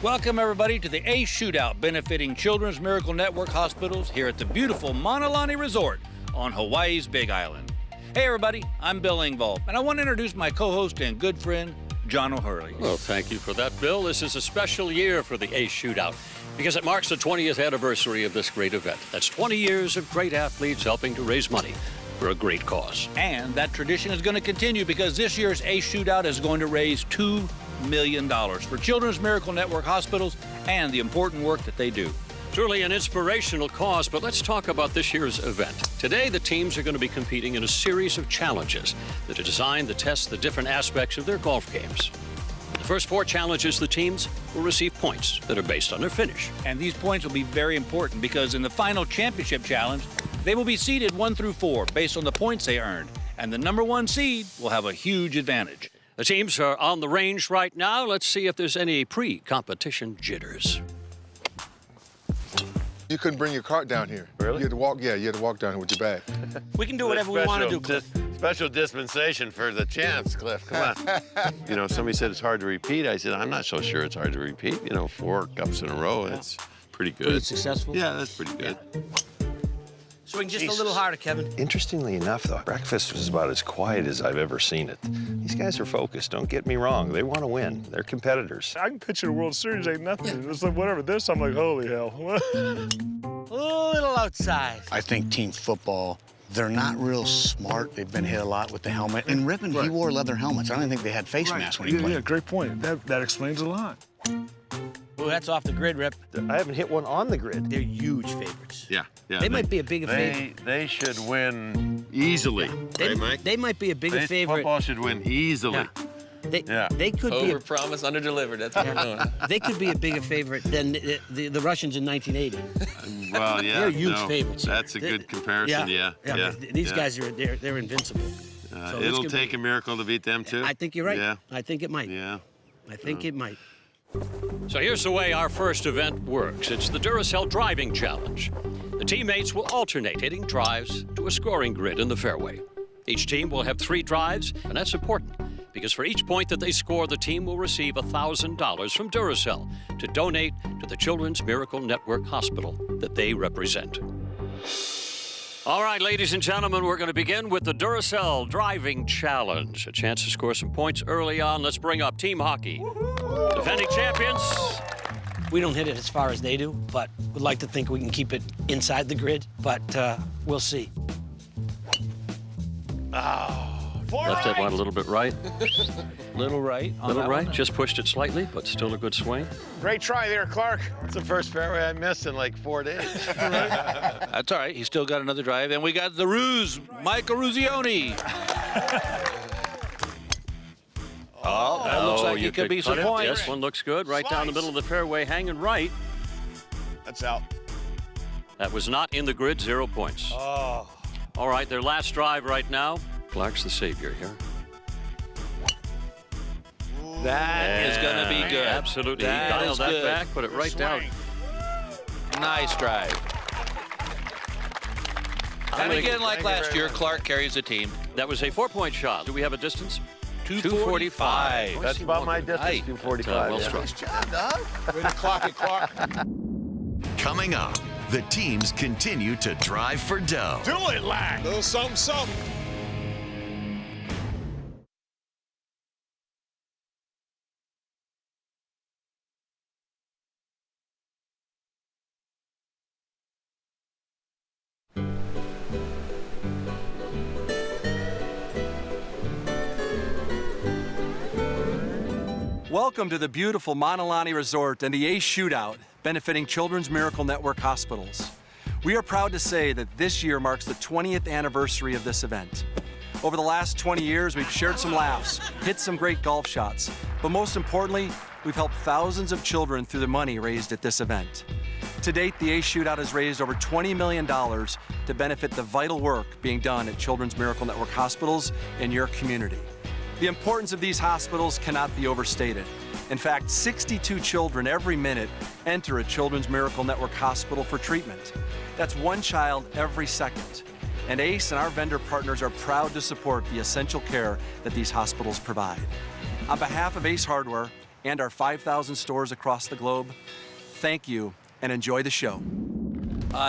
Welcome, everybody, to the ACE Shootout benefiting Children's Miracle Network Hospitals here at the beautiful Mauna Lani Resort on Hawaii's Big Island. Hey, everybody, I'm Bill Engvall, and I want to introduce my co-host and good friend, John O'Hurley. Well, thank you for that, Bill. This is a special year for the ACE Shootout because it marks the 20th anniversary of this great event. That's 20 years of great athletes helping to raise money for a great cause. And that tradition is going to continue because this year's ACE Shootout is going to raise $2 million for Children's Miracle Network Hospitals and the important work that they do. Truly an inspirational cause, but let's talk about this year's event. Today, the teams are going to be competing in a series of challenges that are designed to test the different aspects of their golf games. In the first 4 challenges, the teams will receive points that are based on their finish. And these points will be very important because in the final championship challenge, they will be seeded 1 through 4 based on the points they earned. And the number 1 seed will have a huge advantage. The teams are on the range right now. Let's see if there's any pre-competition jitters. You couldn't bring your cart down here. Really? You had to walk, yeah, you had to walk down here with your bag. We can do whatever we want to do, Cliff. Special dispensation for the chance, Cliff. Come on. You know, somebody said it's hard to repeat. I said, I'm not so sure it's hard to repeat. You know, 4 cups in a row, that's pretty good. Pretty successful? Yeah, that's pretty good. Swing just a little harder, Kevin. Interestingly enough, though, breakfast was about as quiet as I've ever seen it. These guys are focused, don't get me wrong. They want to win. They're competitors. I can picture the World Series ain't nothing. It's like whatever. This, I'm like, holy hell. A little outside. I think team football, they're not real smart. They've been hit a lot with the helmet. And Rippon, he wore leather helmets. I don't think they had face masks when he played. Yeah, great point. That explains a lot. Oh, that's off the grid, Rip. I haven't hit one on the grid. They're huge favorites. Yeah. They might be a bigger favorite. They should win easily, right, Mike? They might be a bigger favorite. Football should win easily. Yeah. They could be a promise, under delivered. That's what we're doing. They could be a bigger favorite than the Russians in 1980. Well, yeah. They're huge favorites. That's a good comparison, yeah. These guys are they're invincible. So it'll take a miracle to beat them, too. I think you're right. Yeah. I think it might. Yeah. I think it might. So here's the way our first event works. It's the Duracell Driving Challenge. The teammates will alternate hitting drives to a scoring grid in the fairway. Each team will have 3 drives, and that's important because for each point that they score, the team will receive $1,000 from Duracell to donate to the Children's Miracle Network Hospital that they represent. All right, ladies and gentlemen, we're going to begin with the Duracell Driving Challenge. A chance to score some points early on. Let's bring up Team Hockey. Defending champions. We don't hit it as far as they do, but we'd like to think we can keep it inside the grid, but we'll see. Left that one a little bit right. Little right. Little right, just pushed it slightly, but still a good swing. Great try there, Clark. It's the first fairway I missed in like 4 days. That's all right. He's still got another drive. And we got the Ruse, Michael Ruzioni. That looks like you it could be some cut it. points. Yes, one looks good. Right down the middle of the fairway, hanging right. That's out. That was not in the grid, 0 points. Oh. All right, their last drive right now. Clark's the savior here. That is going to be good. Absolutely. That He dialed is that good. back, put it right down. Nice drive. And again, like last year, Clark carries the team. That was a 4-point shot. Do we have a distance? 245. That's about my distance, Right. 245. Well struck. Nice job, dog. Way to clock it, Clark. Coming up, the teams continue to drive for dough. Do it, lad. Little something, something. Welcome to the beautiful Mauna Lani Resort and the ACE Shootout, benefiting Children's Miracle Network Hospitals. We are proud to say that this year marks the 20th anniversary of this event. Over the last 20 years, we've shared some laughs, hit some great golf shots, but most importantly, we've helped thousands of children through the money raised at this event. To date, the ACE Shootout has raised over $20 million to benefit the vital work being done at Children's Miracle Network Hospitals in your community. The importance of these hospitals cannot be overstated. In fact, 62 children every minute enter a Children's Miracle Network hospital for treatment. That's 1 child every second. And ACE and our vendor partners are proud to support the essential care that these hospitals provide. On behalf of ACE Hardware, and our 5,000 stores across the globe, thank you and enjoy the show.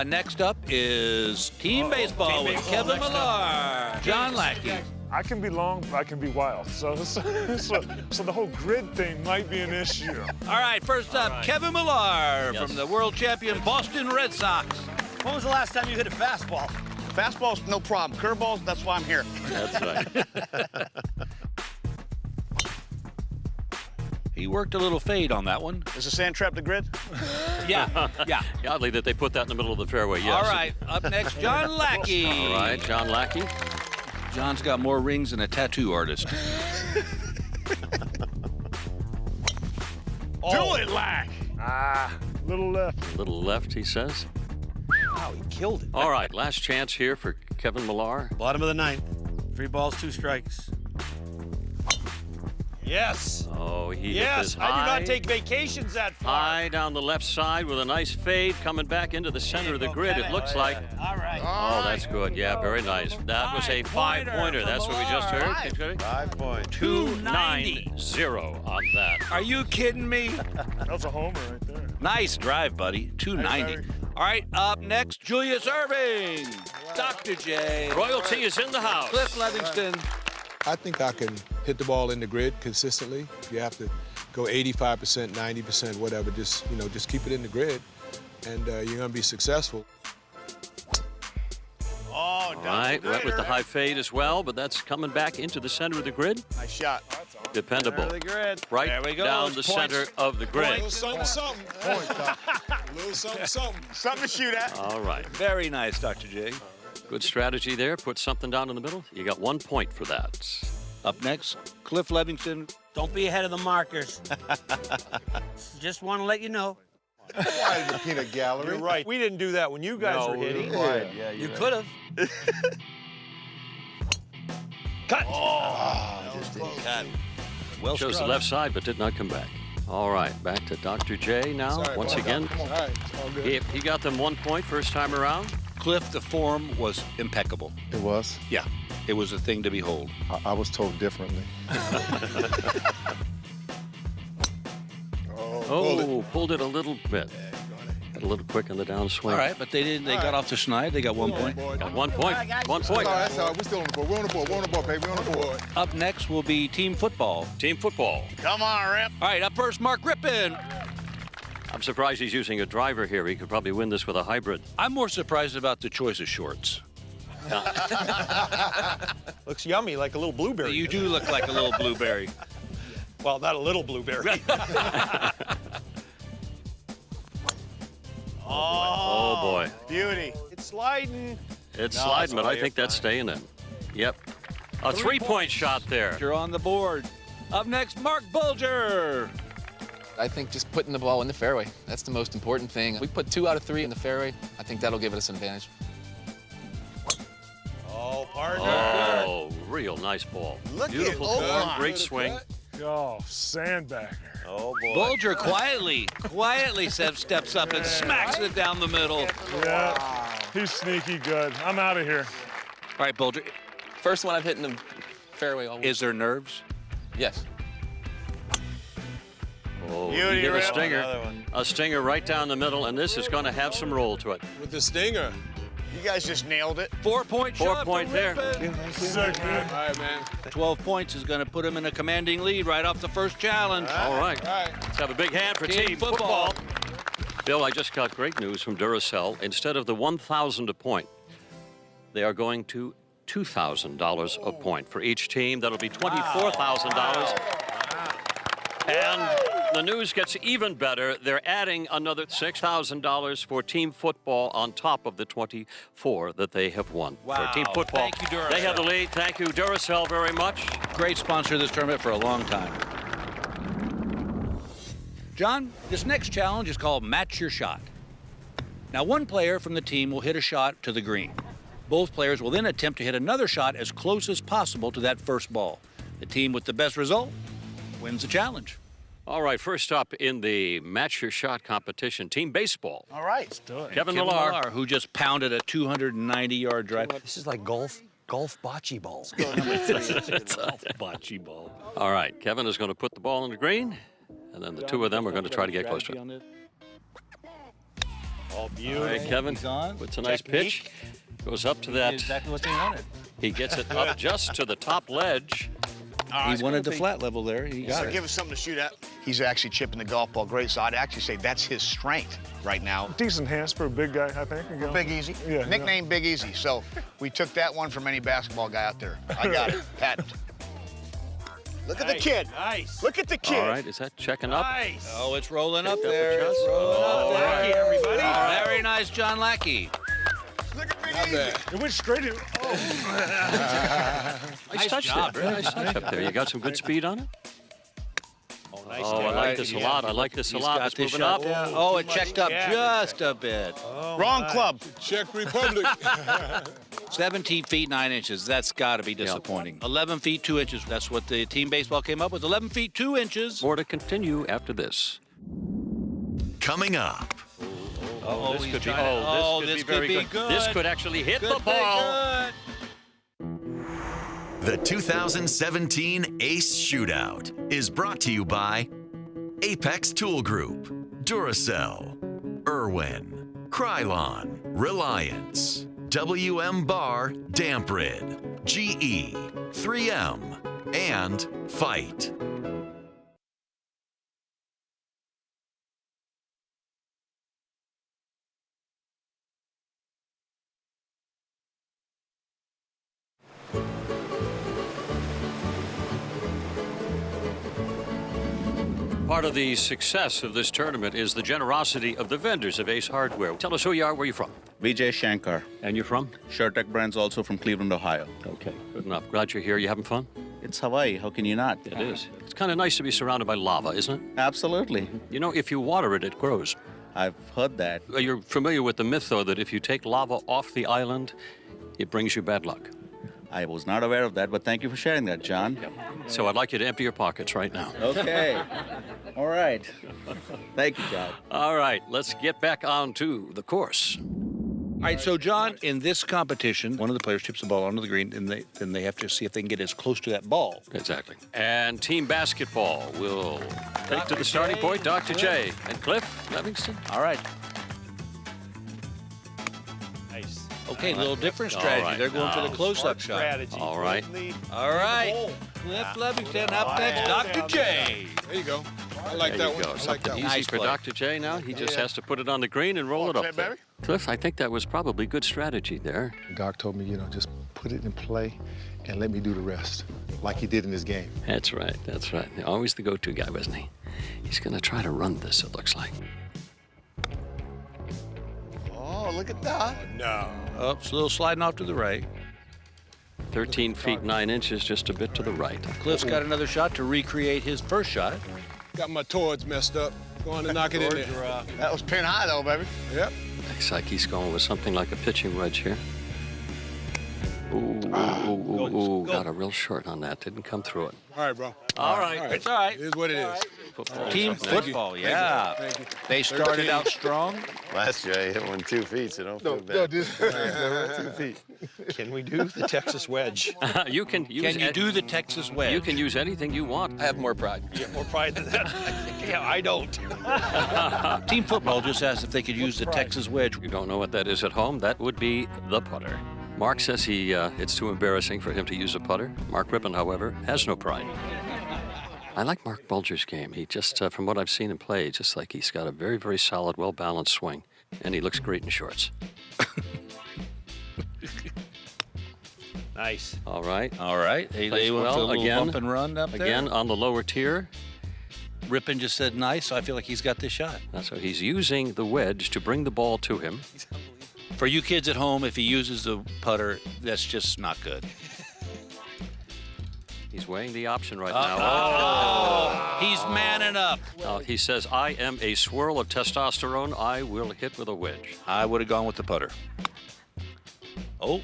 Next up is Team Baseball with Kevin Millar, John Lackey. I can be long, but I can be wild. So the whole grid thing might be an issue. All right, first up, Kevin Millar from the world champion Boston Red Sox. When was the last time you hit a fastball? Fastballs, no problem. Curveballs, that's why I'm here. That's right. He worked a little fade on that one. Is the sand trap the grid? Yeah, yeah. Oddly that they put that in the middle of the fairway, yes. All right, up next, John Lackey. All right, John Lackey. John's got more rings than a tattoo artist. Do it, Lack! Little left. Little left, he says. Wow, he killed it. All right, last chance here for Kevin Millar. Bottom of the ninth. 3 balls, 2 strikes. Yes. Oh, he hit this Yes. high. I do not take vacations that far. High down the left side with a nice fade coming back into the center of the grid, it looks like. All right. Oh, that's good. Yeah, very nice. That was a 5-pointer. That's what we just heard. 5 points. 290 on that. Are you kidding me? That's a homer right there. Nice drive, buddy. 290. All right, up next, Julius Irving. Dr. J. Royalty is in the house. Cliff Livingston. I think I can hit the ball in the grid consistently. You have to go 85%, 90%, whatever. Just keep it in the grid, and you're gonna be successful. Oh, All right, went with the high fade as well, but that's coming back into the center of the grid. Nice shot. Dependable. The grid. Right There we go. down the Points. center of the grid. Something. Something to shoot at. All right. Very nice, Dr. J. Good strategy there. Put something down in the middle. You got 1 point for that. Up next, Cliff Livingston. Don't be ahead of the markers. Just want to let you know. Why the peanut gallery? You're right. We didn't do that when you guys were hitting. Yeah. You could have. Cut. Well Shows the struck. left side, but did not come back. All right, back to Dr. J now. Sorry, Once boy. again, Come on. All right, it's all good. he got them 1 point first time around. Cliff, the form was impeccable. It was. Yeah, it was a thing to behold. I was told differently. Pulled it a little bit. Got a little quick on the downswing. All right, but they didn't. They got off to Schneid. They got 1 point. Got 1 point. 1 point. That's all right. We're still on the board. We're on the board. We're on the board, baby. We're on the board. Up next will be team football. Team football. Come on, Rip. All right, up first, Mark Rippon. I'm surprised he's using a driver here. He could probably win this with a hybrid. I'm more surprised about the choice of shorts. Looks yummy, like a little blueberry. You do look like a little blueberry. Well, not a little blueberry. Oh, boy. Beauty. It's sliding. It's sliding, but I think that's staying in. Yep. A 3-point shot there. You're on the board. Up next, Mark Bulger. I think just putting the ball in the fairway, that's the most important thing. We put 2 out of 3 in the fairway, I think that'll give us an advantage. Oh, partner. Oh, real nice ball. Look Beautiful at form, Omar. great swing. Oh, sandbagger. Oh, boy. Bulger quietly steps up and smacks it down the middle. Yeah, he's sneaky good. I'm out of here. All right, Bulger. First one I've hit in the fairway all week. Is there nerves? Yes. Oh, Beauty, he hit a Rip. stinger. Another one. A stinger right down the middle, and this is going to have some roll to it. With the stinger. You guys just nailed it. 4-point 4 shot point for there. Rippon. Sick, man. All right, man. 12 points is going to put him in a commanding lead right off the first challenge. All right. All right. Let's have a big hand for Team team football. football. Bill, I just got great news from Duracell. Instead of the $1,000 a point, they are going to $2,000 a point for each team. That'll be $24,000. And the news gets even better. They're adding another $6,000 for team football on top of the 24 that they have won. Wow. For team football. Thank you, Duracell. They have the lead. Thank you, Duracell, very much. Great sponsor of this tournament for a long time. John, this next challenge is called Match Your Shot. Now, one player from the team will hit a shot to the green. Both players will then attempt to hit another shot as close as possible to that first ball. The team with the best result wins the challenge. All right, first up in the Match Your Shot competition, team baseball. All right. Kevin Millar. Who just pounded a 290-yard drive. This is like golf bocce ball. It's a bocce ball. All right, Kevin is going to put the ball in the green. And then the two of them are going to try to get close to it. Oh, All right, Kevin puts a nice pitch. Goes up to that. Exactly what they wanted. He gets it up just to the top ledge. He wanted the flat level there. He got So it. give us something to shoot at. He's actually chipping the golf ball great, so I'd actually say that's his strength right now. Decent hands for a big guy, I think. Again. Big Easy. Yeah, Nickname Big Easy. So we took that one from any basketball guy out there. I got it. Patent. Look at the kid. Nice. Look at the kid. All right, is that checking up? Nice. Oh, it's rolling up Picked up there. a chest. It's rolling up there. Lackey, everybody. Very nice, John Lackey. Look at Big Not Easy. bad. It went straight in. Oh. Nice touch job, there. Very nice touch up there. You got some good speed on it? Oh, nice. Oh, I like this a lot. I like this a lot. It's moving up. Oh, it checked up just a bit. Wrong club. Czech Republic. 17 feet 9 inches. That's got to be disappointing. 11 feet 2 inches. That's what the team baseball came up with. 11 feet 2 inches. More to continue after this. Coming up. Oh, this he's could be. trying to- Oh, this this could be very good. This could actually hit the ball. The 2017 Ace Shootout is brought to you by Apex Tool Group, Duracell, Irwin, Krylon, Reliance, WM Bar, Damprid, GE, 3M, and Fight. Part of the success of this tournament is the generosity of the vendors of Ace Hardware. Tell us who you are, where you're from. Vijay Shankar. And you're from? SureTech Brands, also from Cleveland, Ohio. Okay, good enough. Glad you're here. You having fun? It's Hawaii. How can you not? It is. It's kind of nice to be surrounded by lava, isn't it? Absolutely. You know, if you water it, it grows. I've heard that. You're familiar with the myth, though, that if you take lava off the island, it brings you bad luck. I was not aware of that, but thank you for sharing that, John. So I'd like you to empty your pockets right now. Okay. All right. Thank you, John. All right, let's get back on to the course. All right, so John, in this competition, one of the players tips the ball onto the green, and then they have to see if they can get as close to that ball. Exactly. And team basketball will take to the starting point Dr. J and Cliff Livingston. All right. Nice. Okay, a little different strategy. All right, They're going for now, the close-up shot. Strategy. All right. All right. Cliff Livingston up next. Dr. J. There you go. I like There that you go. one. I like Something that easy one. Nice for play. Dr. J now. He just has to put it on the green and roll it up there. Cliff, I think that was probably good strategy there. Doc told me, just put it in play and let me do the rest, like he did in his game. That's right. That's right. Always the go-to guy, wasn't he? He's going to try to run this, it looks like. Oh, look at that. No. Oops, a little sliding off to the right. 13 feet 9 inches, just a bit to the right. Cliff's got another shot to recreate his first shot. Got my towards messed up. Going to knock it in there. That was pin high, though, baby. Yep. Looks like he's going with something like a pitching wedge here. Ooh, got a real short on that. Didn't come through it. All right, bro. All right. It's all right. It is what it is. Football. Team football, yeah. Thank you. They started out strong. Last year I hit one 2 feet, so don't feel bad. 2 feet. Can we do the Texas wedge? You can use Can you do the Texas wedge? You can use anything you want. I have more pride. You get more pride than that? Yeah, I don't. Team football just asked if they could use the Texas wedge. If you don't know what that is at home, that would be the putter. Mark says it's too embarrassing for him to use a putter. Mark Rippon, however, has no pride. I like Mark Bulger's game. He just, from what I've seen him play, just like he's got a very, very solid, well-balanced swing, and he looks great in shorts. Nice. All right. All right. They Plays went well for a little again. bump and run up there. Again, on the lower tier. Rippon just said nice, so I feel like he's got this shot. So he's using the wedge to bring the ball to him. For you kids at home, if he uses the putter, that's just not good. He's weighing the option right now. Oh, he's manning up. He says, I am a swirl of testosterone. I will hit with a wedge. I would have gone with the putter. Oh,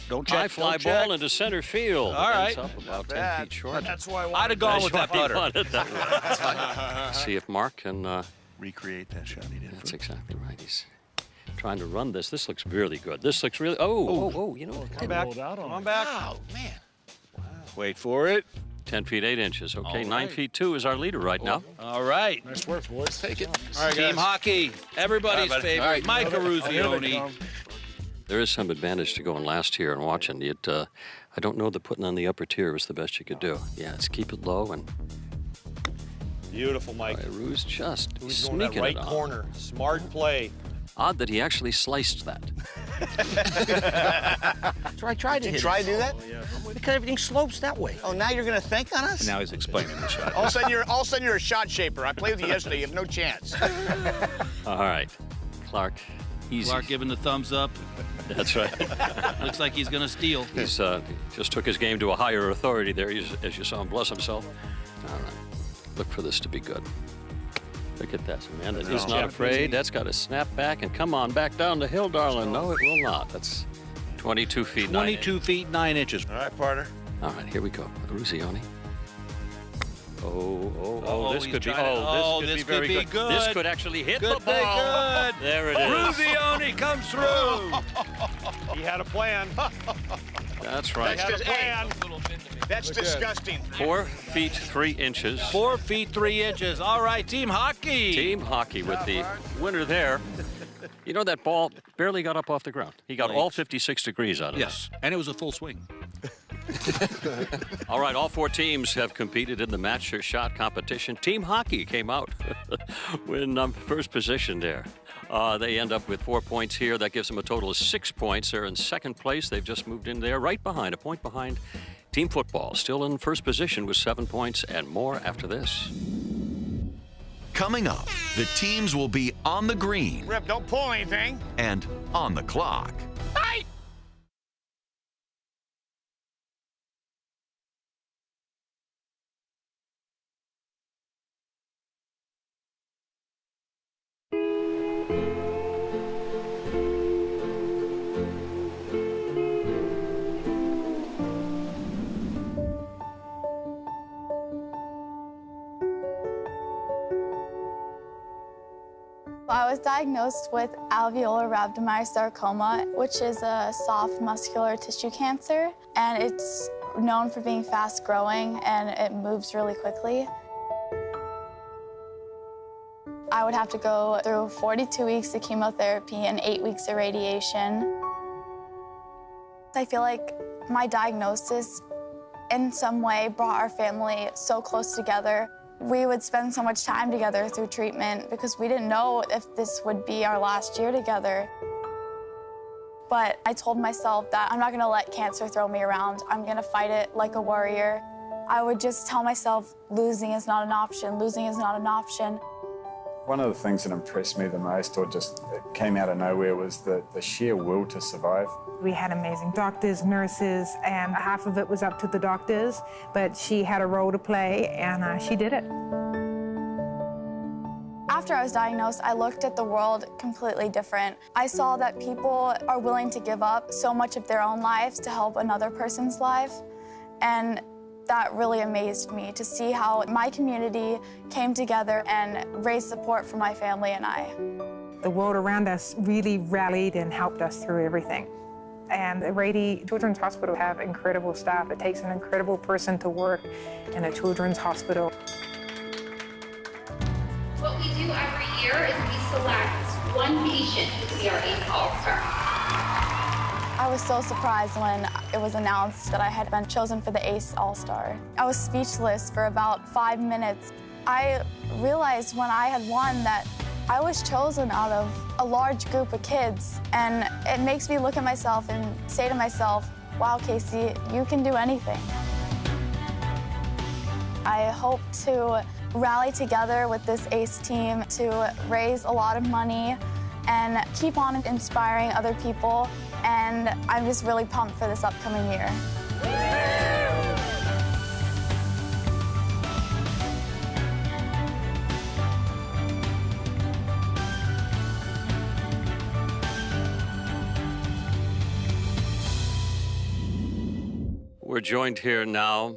don't check. High fly don't check. ball into center field. All right. Ends up about 10 feet short. That's why I'd have gone with that putter. See if Mark can recreate that shot he did. That's exactly right. He's trying to run this. This looks really good. This looks really. Oh, you know what? Come back. Come on back. Oh, man. Wait for it. 10 feet 8 inches. Okay, All 9 right. feet 2 is our leader right now. All right. Nice work, boys. Take it. All right, Team guys. hockey, everybody's favorite, All right. Mike Here they Ruzioni. come. There is some advantage to going last here and watching it. I don't know that putting on the upper tier was the best you could do. Yeah, let's keep it low and Beautiful, Mike. Ruse just Who's going that sneaking right it on. corner? Smart play. Odd that he actually sliced that. So I tried to Did hit you try it. to do that? Because everything slopes that way. Oh, now you're gonna think on us? Now he's explaining the shot. All of a sudden you're a shot shaper. I played with you yesterday. You have no chance. All right, Clark, easy. Clark giving the thumbs up. That's right. Looks like he's going to steal. He's just took his game to a higher authority there, as you saw him bless himself. All right, look for this to be good. Look at that, Amanda. He's not afraid. That's got to snap back and come on back down the hill, darling. No, it will not. That's 22 feet 9 inches. 22 feet 9 inches. All right, partner. All right, here we go. Ruzioni. Oh, this he's could be. trying to- Oh, this this could be very could be good. This could actually hit the Could be ball. good. There it is. Ruzioni comes through. He had a plan. That's right. He had a plan. That's disgusting. 4 feet 3 inches. 4 feet 3 inches. All right, team hockey. Team hockey with the winner there. You know, that ball barely got up off the ground. He got all 56 degrees out of Yes, and it was a full swing. All right, all 4 teams have competed in the match or shot competition. Team hockey came out in first position there. They end up with 4 points here. That gives them a total of 6 points. They're in second place. They've just moved in there, right behind, a point behind team football. Still in first position with 7 points and more after this. Coming up, the teams will be on the green Rip, don't pull anything. and on the clock. Hey! I was diagnosed with alveolar rhabdomyosarcoma, which is a soft muscular tissue cancer, and it's known for being fast-growing and it moves really quickly. I would have to go through 42 weeks of chemotherapy and 8 weeks of radiation. I feel like my diagnosis in some way brought our family so close together. We would spend so much time together through treatment because we didn't know if this would be our last year together. But I told myself that I'm not gonna let cancer throw me around. I'm gonna fight it like a warrior. I would just tell myself, losing is not an option, losing is not an option. One of the things that impressed me the most, or just came out of nowhere, was the sheer will to survive. We had amazing doctors, nurses, and half of it was up to the doctors, but she had a role to play, and she did it. After I was diagnosed, I looked at the world completely different. I saw that people are willing to give up so much of their own lives to help another person's life, and that really amazed me to see how my community came together and raised support for my family and I. The world around us really rallied and helped us through everything. And the Rady Children's Hospital have incredible staff. It takes an incredible person to work in a children's hospital. What we do every year is we select one patient to be our ACE All-Star. I was so surprised when it was announced that I had been chosen for the ACE All-Star. I was speechless for about 5 minutes. I realized when I had won that I was chosen out of a large group of kids, and it makes me look at myself and say to myself, wow, Casey, you can do anything. I hope to rally together with this ACE team to raise a lot of money and keep on inspiring other people, and I'm just really pumped for this upcoming year. We're joined here now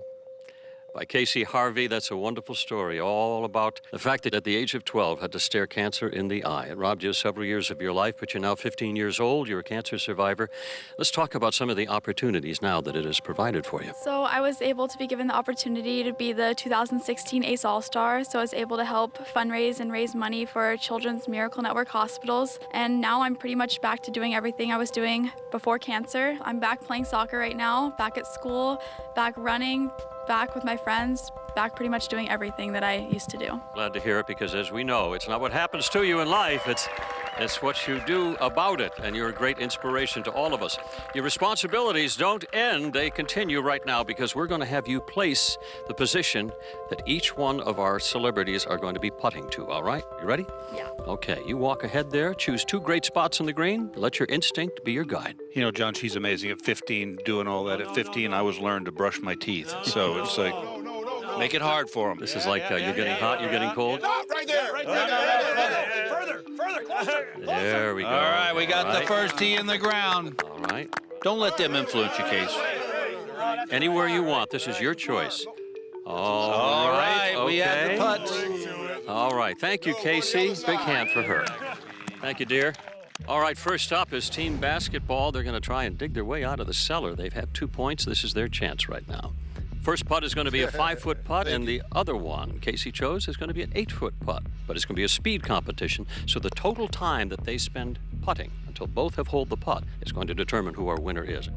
by Casey Harvey. That's a wonderful story, all about the fact that at the age of 12 had to stare cancer in the eye. It robbed you several years of your life, but you're now 15 years old. You're a cancer survivor. Let's talk about some of the opportunities now that it has provided for you. So I was able to be given the opportunity to be the 2016 ACE All-Star, so I was able to help fundraise and raise money for Children's Miracle Network hospitals, and now I'm pretty much back to doing everything I was doing before cancer. I'm back playing soccer right now, back at school, back running, back with my friends, back pretty much doing everything that I used to do. Glad to hear it, because as we know, it's not what happens to you in life, it's what you do about it, and you're a great inspiration to all of us. Your responsibilities don't end, they continue right now, because we're going to have you place the position that each one of our celebrities are going to be putting to, all right? You ready? Yeah. Okay, you walk ahead there, choose 2 great spots on the green, let your instinct be your guide. You know, John, she's amazing. At 15, doing all that. At 15, I was learned to brush my teeth. So it's like, make it hard for them. This is like you're getting hot, you're getting cold. Right there, right there. Further, closer. There we go. All right, we got the first tee in the ground. All right. Don't let them influence you, Case. Anywhere you want. This is your choice. All right, we have the putts. All right, thank you, Casey. Big hand for her. Thank you, dear. All right, first up is team basketball. They're going to try and dig their way out of the cellar. They've had 2 points. This is their chance right now. First putt is going to be a 5-foot putt, and the other one Casey chose is going to be an 8-foot putt. But it's going to be a speed competition, so the total time that they spend putting until both have holed the putt is going to determine who our winner is.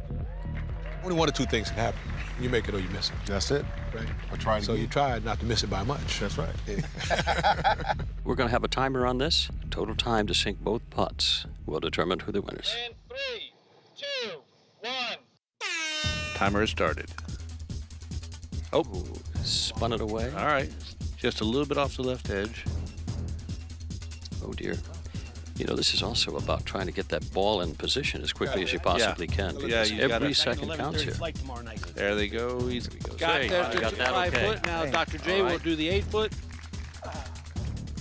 Only 1 or 2 things can happen. You make it or you miss it. That's it. Right? Or try to. So you try not to miss it by much. That's right. We're going to have a timer on this. Total time to sink both putts will determine who the winner is. 3, 2, 1. Timer has started. Oh, spun it away. All right, just a little bit off the left edge. Oh, dear. You know, this is also about trying to get that ball in position as quickly as you possibly can. Yeah, you every second counts here. There they go. He's got Hey, there to got that 5 okay. foot. Now Dr. J will do the 8-foot.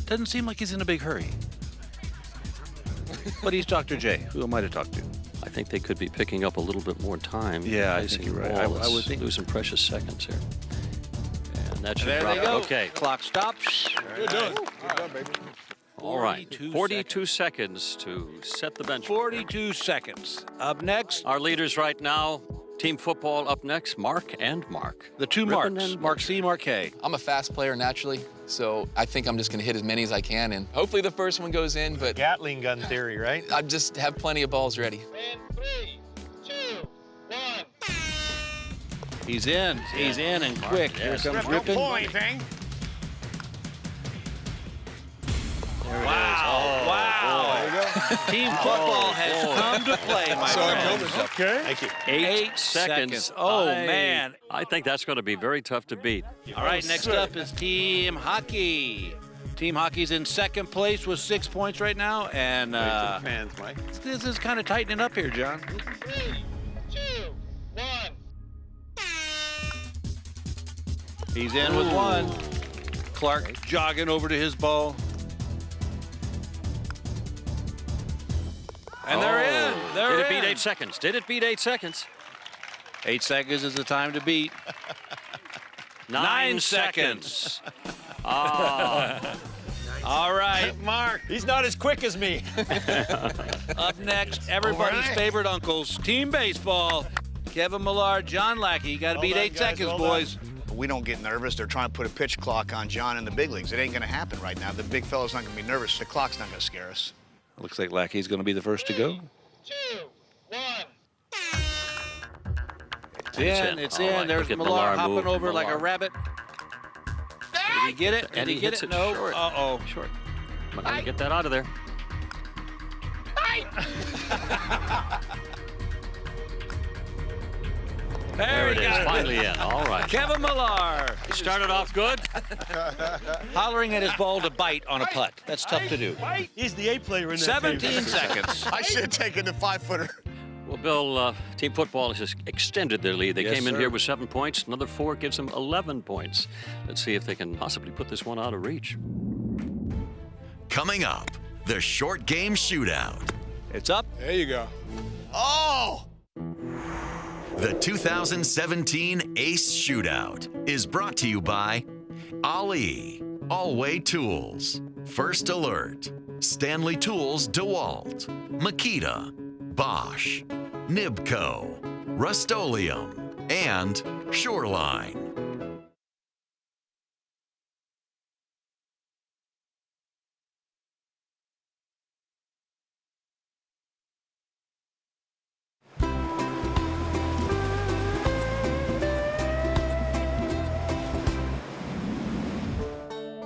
Doesn't seem like he's in a big hurry. But he's Dr. J. Who am I to talk to? I think they could be picking up a little bit more time. Yeah, I think you're right. I would think losing precious seconds here. And that should there drop they it. go. Okay. Clock stops. Good done. Good done, baby. All right. 42 seconds to set the benchmark. 42 seconds. Up next, our leaders right now. Team football up next, Mark and Mark. The 2 Marks, Mark C, Mark K. I'm a fast player naturally, so I think I'm just going to hit as many as I can, and hopefully the first one goes in, but... Gatling gun theory, right? I just have plenty of balls ready. 3, 2, 1. He's in. He's in and quick. Here comes Rippin. Wow. Wow. Team football has come to play, my friends. Okay. Thank you. 8 seconds. Oh, man. I think that's going to be very tough to beat. All right, next up is team hockey. Team hockey's in second place with 6 points right now, and fans, Mike. this is kind of tightening up here, John. 3, 2, 1. He's in with 1. Clark jogging over to his ball. And they're in. They're Did it beat in. 8 seconds? Did it beat 8 seconds? 8 seconds is the time to beat. 9 seconds. All right. Mark, he's not as quick as me. Up next, everybody's favorite uncles, team baseball. Kevin Millard, John Lackey. You got to beat 8 seconds, boys. We don't get nervous. They're trying to put a pitch clock on John in the big leagues. It ain't going to happen right now. The big fella's not going to be nervous. The clock's not going to scare us. Looks like Lackey's going to be the first to go. 2, 1. It's in. It's in. Right, There's look at Millard hopping move. over like a rabbit. Did he get it? And Did he get hits it? No. short. Uh-oh. Short. I'm going to get that out of there. There it is, finally in. All right. Kevin Millard. He started off good. Hollering at his ball to bite on a putt. That's tough to do. He's the A player in that 17 seconds. I should have taken the 5-footer. Well, Bill, Team Football has extended their lead. They came in here with 7 points. Another 4 gives them 11 points. Let's see if they can possibly put this one out of reach. Coming up, the short game shootout. It's up. There you go. Oh! The 2017 Ace Shootout is brought to you by Ali, All-Way Tools, First Alert, Stanley Tools DeWalt, Makita, Bosch, Nibco, Rust-Oleum, and Shoreline.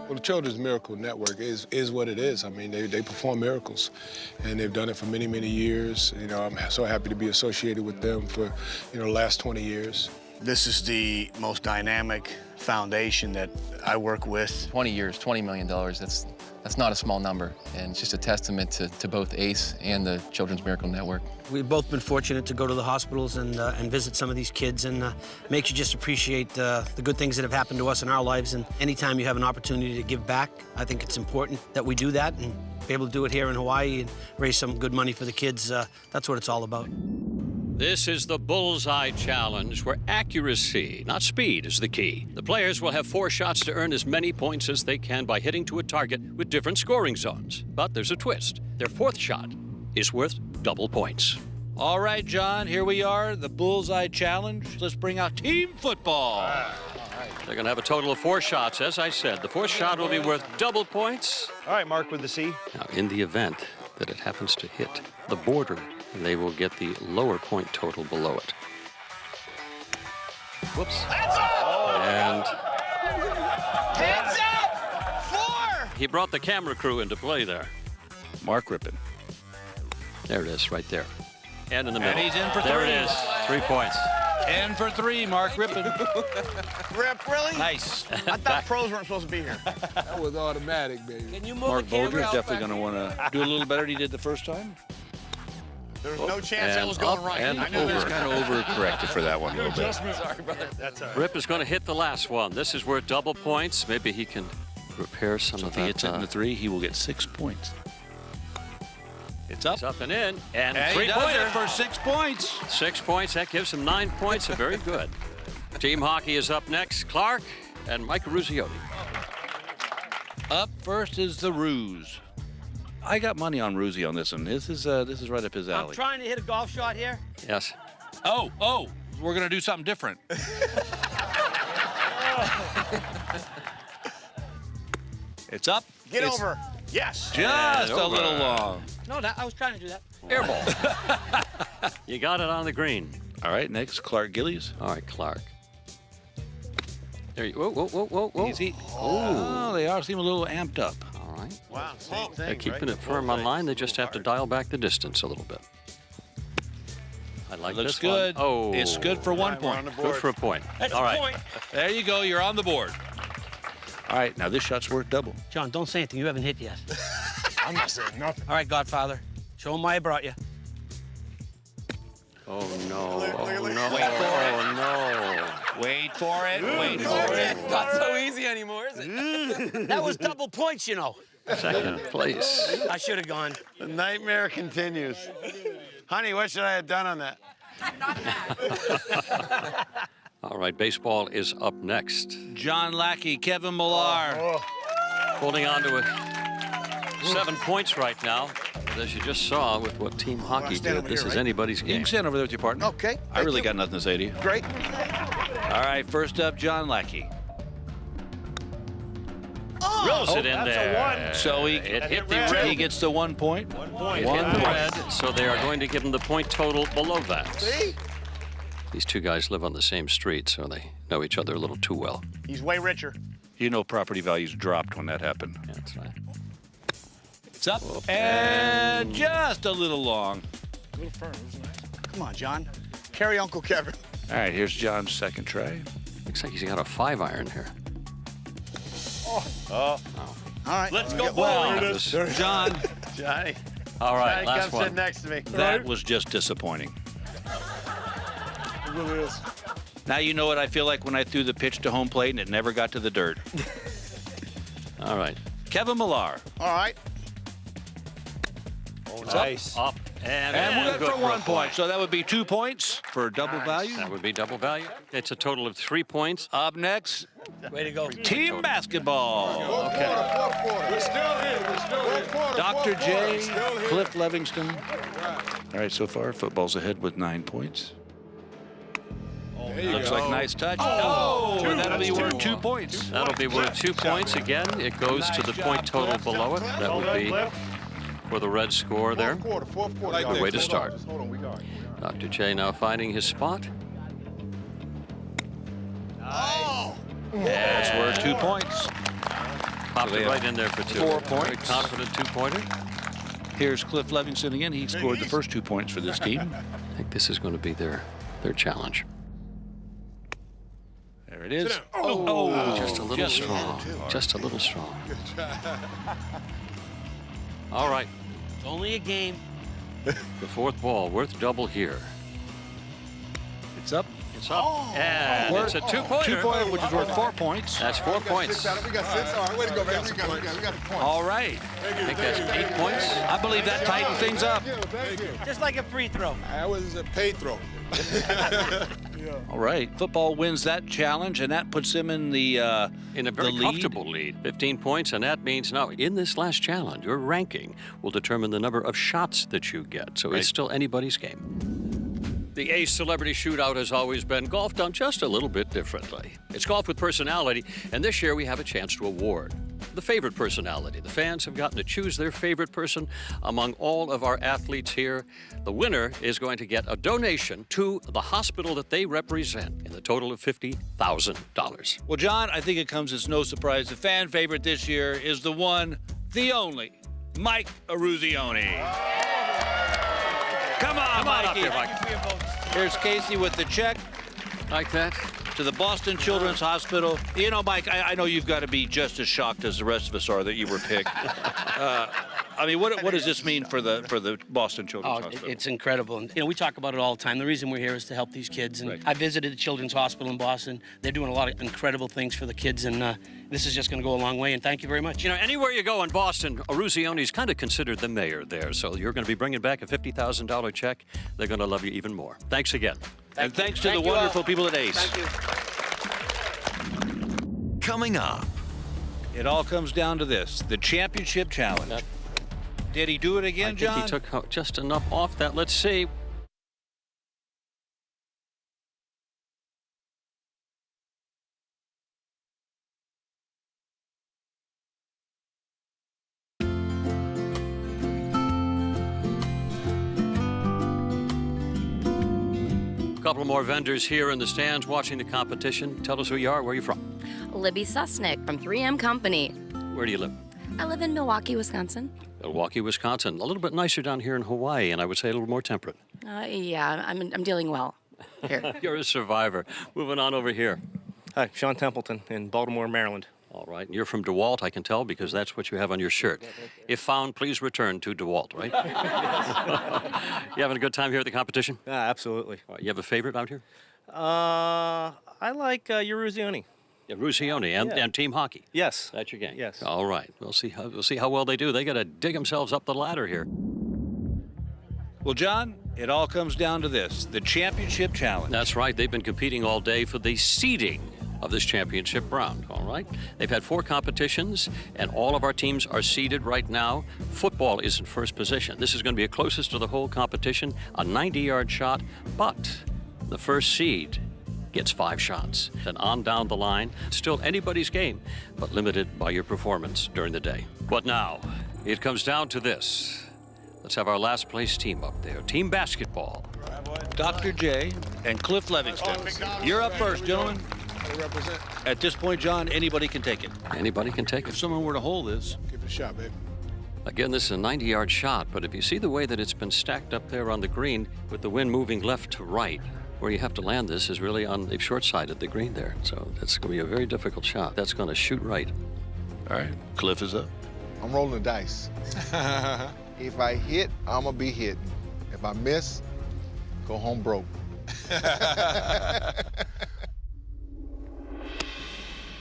Well, the Children's Miracle Network is what it is. I mean, they perform miracles, and they've done it for many, many years. You know, I'm so happy to be associated with them for, you know, the last 20 years. This is the most dynamic foundation that I work with. 20 years, $20 million, that's not a small number, and it's just a testament to both ACE and the Children's Miracle Network. We've both been fortunate to go to the hospitals and visit some of these kids, and makes you just appreciate the good things that have happened to us in our lives. And anytime you have an opportunity to give back, I think it's important that we do that and be able to do it here in Hawaii and raise some good money for the kids. That's what it's all about. This is the Bullseye Challenge, where accuracy, not speed, is the key. The players will have 4 shots to earn as many points as they can by hitting to a target with different scoring zones. But there's a twist. Their 4th shot is worth double points. All right, John, here we are, the Bullseye Challenge. Let's bring out team football. They're going to have a total of 4 shots. As I said, the 4th shot will be worth double points. All right, Mark with the C. Now, in the event that it happens to hit the border, they will get the lower point total below it. Whoops. And Hands up! 4! he brought the camera crew into play there. Mark Rippon. There it is, right there. And in the middle. And he's in for there 3. There it is, 3 points. And for 3, Mark Rippon. Rip, really? Nice. I thought pros weren't supposed to be here. That was automatic, baby. Can you move Mark the camera Bolger is out definitely back? going to want to do a little better than he did the first time. There was no chance that was going right. And I knew He was that. kind of overcorrected for that one a little bit. Sorry, brother. That's all right. Rip is going to hit the last one. This is worth double points. Maybe he can repair some So of if he that. hits it in the 3, he will get 6 points. It's up. It's up and in. And And he does 3-pointer. it for 6 points. 6 points. That gives him 9 points. Very good. Team hockey is up next. Clark and Mike Ruziotti. Up first is the Ruse. I got money on Ruzy on this one. This is right up his alley. I'm trying to hit a golf shot here. Yes. Oh, we're going to do something different. It's up. Get It's over. Yes. Just a over. little long. No, I was trying to do that. Air ball. You got it on the green. All right, next, Clark Gillies. All right, Clark. There you go. Whoa. Easy. Oh, they all seem a little amped up. All right. Wow, same thing. They're keeping right? it firm on line. They just have to dial back the distance a little bit. I like Looks this good. one. Oh. It's good for 1 We're point. on the Good board. for a point. That's All a right. point. There you go. You're on the board. All right, now this shot's worth double. John, don't say anything. You haven't hit yet. I'm not saying nothing. All right, Godfather. Show him why I brought you. Oh, no. Oh, no. Wait for it. Oh, no. Wait for it. Wait for it. Not so easy anymore, is it? That was double points, you know. Second place. I should have gone. The nightmare continues. Honey, what should I have done on that? All right, baseball is up next. John Lackey, Kevin Millar. Holding on to 7 points right now. But as you just saw with what team hockey stand did, over this here, is right? anybody's You game. can stand over there with your partner. Okay. I really got nothing to say to you. Great. All right, first up, John Lackey. Drills it in that's a there. 1. So it hit the red. he gets the 1 point. 1 point. It hit the red, so they are going to give him the point total below that. See? These two guys live on the same street, so they know each other a little too well. He's way richer. You know property values dropped when that happened. Yeah, that's right. It's up and just a little long. A little firm, isn't it? Come on, John. Carry Uncle Kevin. All right, here's John's second try. Looks like he's got a 5-iron here. All right. Let's go, Well, There it is. John, Johnny. All right, Johnny, last come sit one. next to me. that was just disappointing. It really is. Now you know what I feel like when I threw the pitch to home plate and it never got to the dirt. All right. Kevin Millar. All right. Oh, nice. Up and we went good for 1 point. point. So that would be 2 points for double value. That would be double value. It's a total of 3 points. Up next, Way to go. team basketball. Okay. Fourth quarter. We're still here. We're still here. Dr. J, Cliff Livingston. All right, so far, football's ahead with 9 points. Looks like nice touch. Oh, and that'll be worth 2 points. That'll be worth 2 points again. It goes to the point total below it. That would be for the red score there. Fourth quarter. Good way to start. Hold on, we got it. Dr. J now finding his spot. That's worth 2 points. Popped it right in there for 2. 4 Very points. confident two-pointer. Here's Cliff Livingston again. He scored the first 2 points for this team. I think this is going to be their challenge. There it is. Just a little strong. Just a little strong. All right. It's only a game. The fourth ball, worth double here. It's up. It's up. And it's a 2-pointer. 2-pointer, which is worth 4 points. That's 4 points. We got 6. All right, way to go, man. We got the point. All right. I think that's 8 points. I believe that tightened things up. Just like a free throw. That was a paid throw. All right. Football wins that challenge, and that puts them in the in a very lead. comfortable lead. 15 points, and that means now in this last challenge, your ranking will determine the number of shots that you get. So it's still anybody's game. The Ace Celebrity Shootout has always been golf done just a little bit differently. It's golf with personality, and this year we have a chance to award the favorite personality. The fans have gotten to choose their favorite person among all of our athletes here. The winner is going to get a donation to the hospital that they represent in the total of $50,000. Well, John, I think it comes as no surprise. The fan favorite this year is the one, the only, Mike Eruzione. Come on, Mikey. Up here, Mike. Here's Casey with the check. Like that? To the Boston Children's Hospital. You know, Mike, I know you've got to be just as shocked as the rest of us are that you were picked. I mean, what does this mean for the Boston Children's Hospital? It's incredible. And, we talk about it all the time. The reason we're here is to help these kids. And I visited the Children's Hospital in Boston. They're doing a lot of incredible things for the kids, and this is just going to go a long way. And thank you very much. You know, anywhere you go in Boston, Eruzione's kind of considered the mayor there. So you're going to be bringing back a $50,000 check. They're going to love you even more. Thanks again. And thanks to the wonderful people at Ace. Thank you. Coming up. It all comes down to this, the championship challenge. Yep. Did he do it again, John? I think he took just enough off that. Let's see. A couple more vendors here in the stands watching the competition. Tell us who you are, where are you from? Libby Susnick from 3M Company. Where do you live? I live in Milwaukee, Wisconsin. Milwaukee, Wisconsin. A little bit nicer down here in Hawaii, and I would say a little more temperate. Yeah, I'm dealing well here. You're a survivor. Moving on over here. Hi, Sean Templeton in Baltimore, Maryland. All right. And you're from DeWalt, I can tell, because that's what you have on your shirt. If found, please return to DeWalt, right? You having a good time here at the competition? Absolutely. All right, you have a favorite out here? I like Eruzione. Eruzione and team hockey. Yes. That's your game. Yes. All right. We'll see how well they do. They got to dig themselves up the ladder here. Well, John, it all comes down to this, the championship challenge. That's right. They've been competing all day for the seeding of this championship round, all right? They've had 4 competitions, and all of our teams are seeded right now. Football is in first position. This is going to be a closest to the whole competition, a 90-yard shot, but the first seed gets 5 shots. Then on down the line, still anybody's game, but limited by your performance during the day. But now, it comes down to this. Let's have our last place team up there. Team basketball. Dr. J and Cliff Livingston. You're up first, gentlemen. At this point, John, anybody can take it. Anybody can take it. If someone were to hold this. Give it a shot, baby. Again, this is a 90-yard shot, but if you see the way that it's been stacked up there on the green with the wind moving left to right, where you have to land this is really on the short side of the green there. So that's going to be a very difficult shot. That's going to shoot right. All right, Cliff is up. I'm rolling the dice. If I hit, I'm going to be hitting. If I miss, go home broke.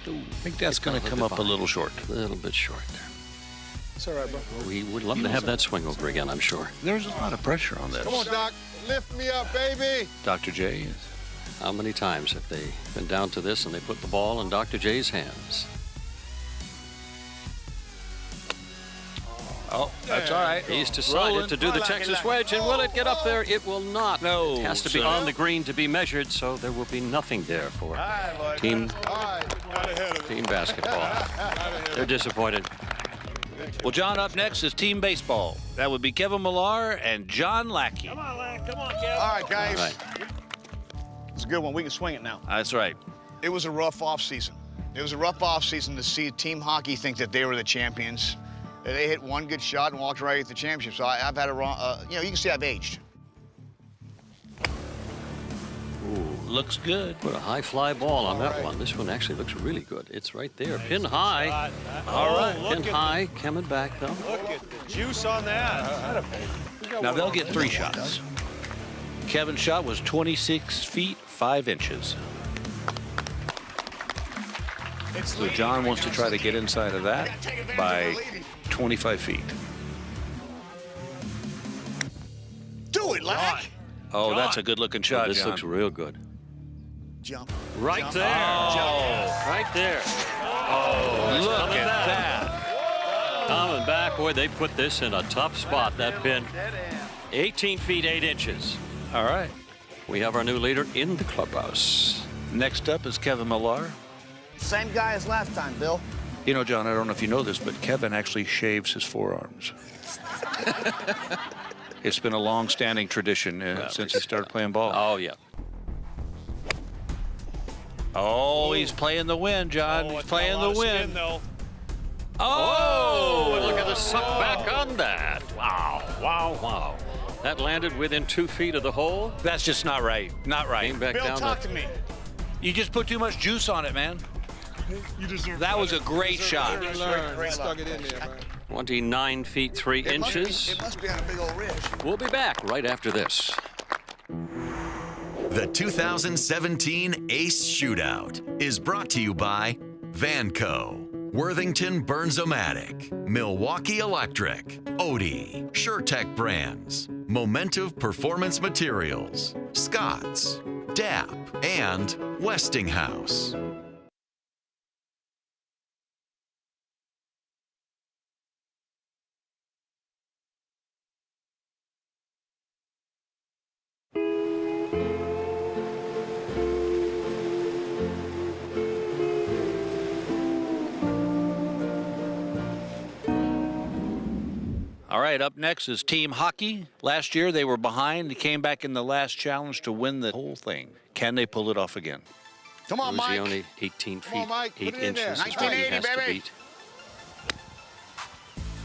I think that's going to come up a little short. A little bit short there. It's all right, bro. We would love to have that swing over again, I'm sure. There's a lot of pressure on this. Come on, Doc. Lift me up, baby. Dr. J is. How many times have they been down to this and they put the ball in Dr. J's hands? Oh, that's all right. He's decided to do the Texas wedge, and will it get up there? It will not. No. It has to be on the green to be measured, so there will be nothing there for team basketball. They're disappointed. Well, John, up next is team baseball. That would be Kevin Millar and John Lackey. Come on, Lack. Come on, Kevin. All right, guys. All right. It's a good one. We can swing it now. That's right. It was a rough offseason. It was a rough offseason to see team hockey think that they were the champions. They hit one good shot and walked right at the championship. So I've had a wrong, you can see I've aged. Ooh, looks good. Put a high fly ball on that one. This one actually looks really good. It's right there, pin high. All right, pin high, coming back though. Look at the juice on that. Now they'll get 3 shots. Kevin's shot was 26 feet 5 inches. So John wants to try to get inside of that by 25 feet. Do it, Lack. Oh, that's a good-looking shot, This John. looks real good. Jump. Right Jump. there. Right there. Oh, look at that. Coming back. Boy, they put this in a tough spot, that pin. 18 feet 8 inches. All right. We have our new leader in the clubhouse. Next up is Kevin Millar. Same guy as last time, Bill. You know, John, I don't know if you know this, but Kevin actually shaves his forearms. It's been a long-standing tradition since he started playing ball. Oh, yeah. Oh, he's playing the wind, John. He's playing the wind. Oh, and look at the suck back on that. Wow, wow, wow. That landed within 2 feet of the hole. That's just not right. Not right. Came back Bill, down talk to me. You just put too much juice on it, man. You deserve That was a great shot. Stuck it in there, man. 29 feet 3 inches. It must be on a big old ridge. We'll be back right after this. The 2017 Ace Shootout is brought to you by Vanco, Worthington Burns-O-Matic, Milwaukee Electric, Odie, SureTech Brands, Momentive Performance Materials, Scott's, DAP, and Westinghouse. All right, up next is team hockey. Last year they were behind. They came back in the last challenge to win the whole thing. Can they pull it off again? Come on, Mike. Only 18 feet, Come on, Mike. 8 Put it in there. inches is what he 1980, has to baby. beat.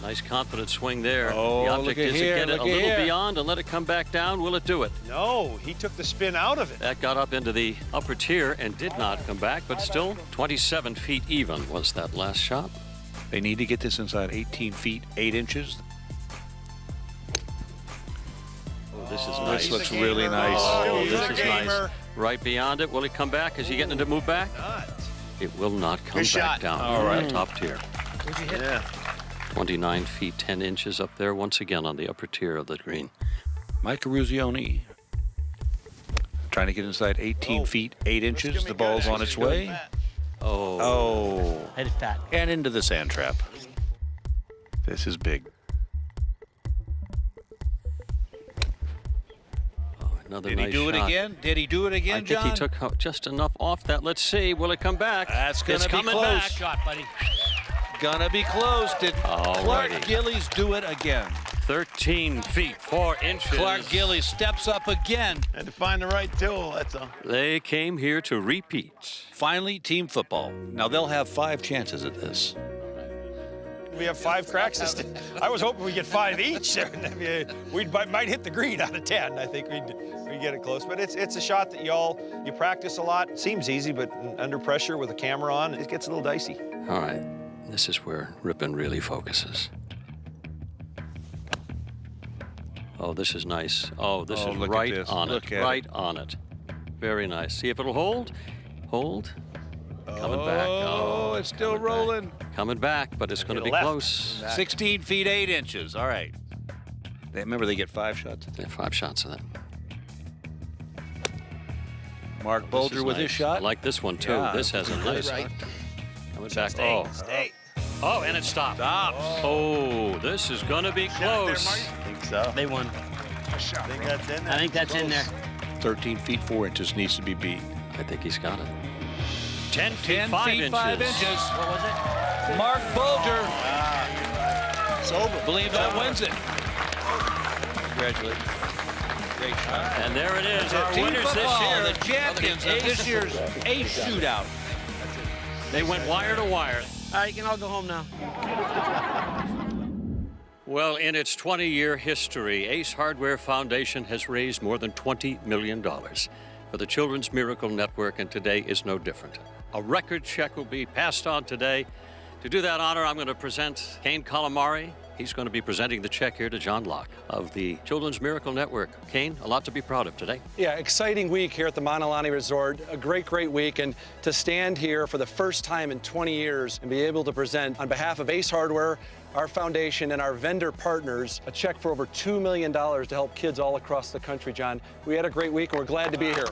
Nice confident swing there. Oh, the object look at is here, to get it a look at little here. beyond and let it come back down. Will it do it? No, he took the spin out of it. That got up into the upper tier and did not come back, but still 27 feet even was that last shot. They need to get this inside 18 feet 8 inches. Oh, this is nice. This looks really nice. Oh, He's this a is nice. gamer. Right beyond it. Will it come back? Is he getting it to move back? It will not come Good back shot. down. All right. Top tier. Yeah. 29 feet 10 inches up there once again on the upper tier of the green. Mike Ruzioni trying to get inside 18 feet 8 inches. The ball's on its way. Oh. Oh. Hit it fat. And into the sand trap. This is big. Another Did he nice do it shot. again? Did he do it again, I think John? he took just enough off that. Let's see. Will it come back? That's gonna It's be coming close. back. Shot, buddy. Gonna be close. Did Clark Alrighty. Gillies do it again? 13 feet 4 inches. Clark Gillies steps up again. Had to find the right tool, that's all. They came here to repeat. Finally, team football. Now they'll have 5 chances at this. We have 5 cracks. I was hoping we'd get 5 each. We might hit the green out of 10. I think we'd get it close. But it's a shot that you practice a lot. It seems easy, but under pressure with a camera on, it gets a little dicey. All right. This is where Rippon really focuses. Oh, this is nice. Oh, this is look at right this. on Look it. at Right it. on it. Very nice. See if it'll hold. Hold. Coming back. Oh, it's still rolling. Coming back, but it's going to be left. close. 16 feet 8 inches. All right. Remember, they get 5 shots. Yeah, 5 shots of that. Mark Bulger with his shot. I like this one, too. Yeah. This has a nice. Right. Coming back. Stay. Oh, and it stopped. Oh, this is going to be close. I think so. They won. I think that's in there. 13 feet 4 inches needs to be beat. I think he's got it. 10 feet 10 5 feet inches. 5 inches. What was it? Mark Bulger. It's over. Believe that wins it. Congratulations. Great shot. And there it is. Our Team winners football, this year. the champions of this year's Ace Shootout. They went wire to wire. All right, you can all go home now. Well, in its 20-year history, Ace Hardware Foundation has raised more than $20 million for the Children's Miracle Network, and today is no different. A record check will be passed on today. To do that honor, I'm going to present Kane Calamari. He's going to be presenting the check here to John Locke of the Children's Miracle Network. Kane, a lot to be proud of today. Yeah, exciting week here at the Manalani Resort. A great week. And to stand here for the first time in 20 years and be able to present on behalf of Ace Hardware, our foundation, and our vendor partners, a check for over $2 million to help kids all across the country, John. We had a great week, and we're glad to be here.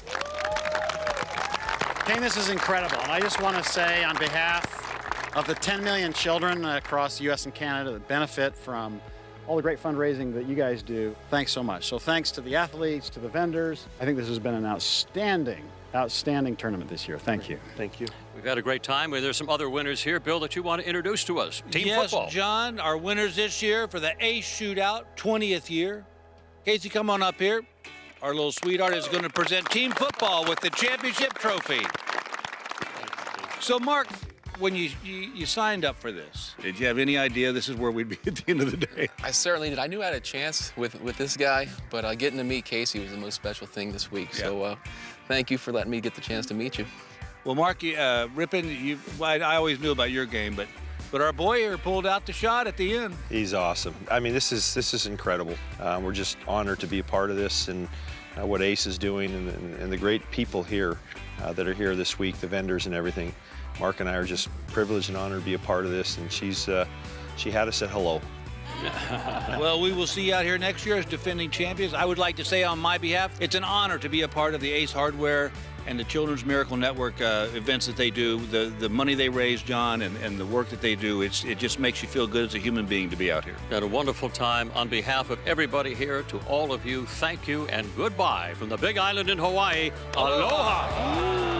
Kane, this is incredible. And I just want to say on behalf of the 10 million children across the U.S. and Canada that benefit from all the great fundraising that you guys do, thanks so much. So thanks to the athletes, to the vendors. I think this has been an outstanding tournament this year. Thank you. Thank you. We've had a great time. There's some other winners here, Bill, that you want to introduce to us. Team football. Yes, John, our winners this year for the Ace Shootout, 20th year. Casey, come on up here. Our little sweetheart is going to present team football with the championship trophy. So, Mark, when you signed up for this, did you have any idea this is where we'd be at the end of the day? I certainly did. I knew I had a chance with this guy, but getting to meet Casey was the most special thing this week. Yeah. So thank you for letting me get the chance to meet you. Well, Mark, Rippin, I always knew about your game, but our boy here pulled out the shot at the end. He's awesome. I mean, this is incredible. We're just honored to be a part of this and what Ace is doing and the great people here that are here this week, the vendors and everything. Mark and I are just privileged and honored to be a part of this, and she had us at hello. Well, we will see you out here next year as defending champions. I would like to say on my behalf, it's an honor to be a part of the Ace Hardware and the Children's Miracle Network events that they do, the money they raise, John, and the work that they do. It just makes you feel good as a human being to be out here. Had a wonderful time. On behalf of everybody here, to all of you, thank you and goodbye from the Big Island in Hawaii. Aloha.